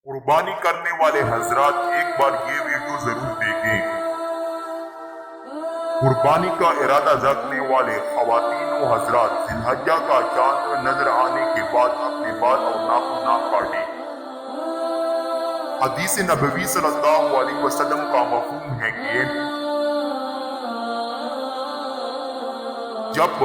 قربانی کرنے والے حضرات ایک بار یہ ویڈیو ضرور دیکھیں۔ قربانی کا ارادہ رکھنے والے خواتین و حضرات ذی الحجہ کا چاند نظر آنے کے بعد اپنے بال اور ناخن نہ کاٹیں۔ حدیث نبوی صلی اللہ علیہ وسلم کا مفہوم ہے کہ جب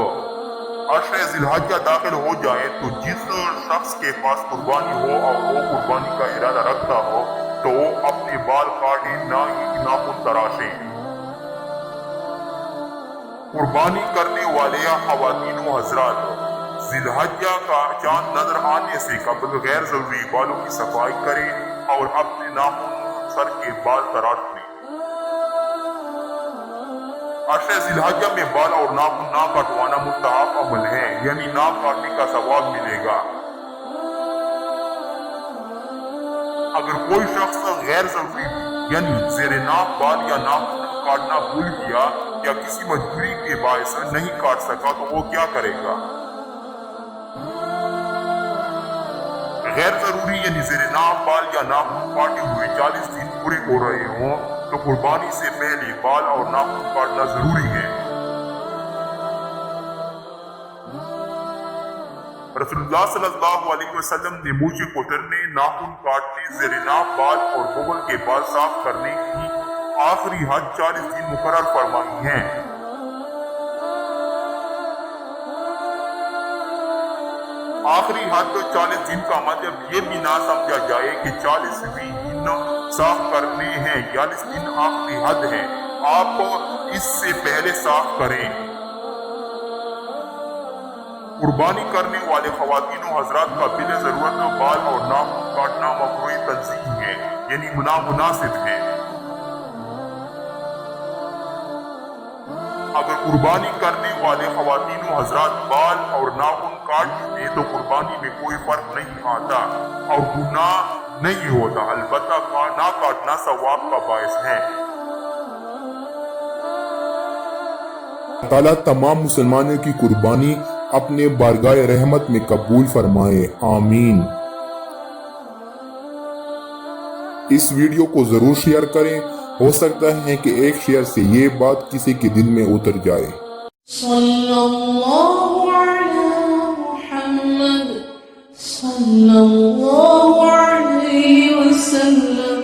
عشر ذی الحجہ داخل ہو جائے تو جس شخص کے پاس قربانی ہو اور وہ قربانی کا ارادہ رکھتا ہو تو وہ اپنے بال کاٹے نہ ہی ناخن تراشے۔ قربانی کرنے والے خواتین و حضرات ذی الحجہ کا چاند نظر آنے سے قبل غیر ضروری بالوں کی صفائی کریں اور اپنے ناخن سر کے بال تراش لیں۔ عشر ذی الحجہ میں بال اور ناخن نہ کٹوانا مستحب عمل ہے، یعنی ناک کاٹنے کا ثواب ملے گا۔ اگر کوئی شخص غیر ضروری یعنی زیر ناک بال یا ناخن کاٹنا بھول گیا یا کسی مجبوری کے باعث نہیں کاٹ سکا تو وہ کیا کرے گا؟ غیر ضروری یعنی زیر ناک بال یا ناخن کاٹے ہوئے 40 دن پورے ہو رہے ہوں تو قربانی سے پہلے بال اور ناخن کاٹنا ضروری ہے۔ رسول اللہ صلی اللہ علیہ وسلم نے مونچھیں کوترنے، ناخن کاٹنے، زیر ناک بال اور بغل کے بال صاف کرنے کی آخری حد 40 دن مقرر فرمائی ہیں۔ آخری حد 40 دن کا مطلب یہ بھی نہ سمجھا جائے کہ 40ویں دن صاف کرنے ہیں، 40 دن آخری حد ہے، آپ اس سے پہلے صاف کریں۔ قربانی کرنے والے خواتین و حضرات کا بلا ضرورت بال اور ناخن کاٹنا مکروہ تنزیہ ہے، یعنی نامناسب ہے۔ اگر قربانی کرنے والے خواتین و حضرات بال اور ناخن کاٹ دیں تو قربانی میں کوئی فرق نہیں آتا اور گناہ نہیں ہوتا، البتہ نہ کاٹنا ثواب کا باعث ہے۔ اللہ تعالیٰ تمام مسلمانوں کی قربانی اپنے بارگاہ رحمت میں قبول فرمائے، آمین۔ اس ویڈیو کو ضرور شیئر کریں، ہو سکتا ہے کہ ایک شیئر سے یہ بات کسی کے دل میں اتر جائے۔ صلی اللہ علی محمد صلی اللہ علیہ وسلم۔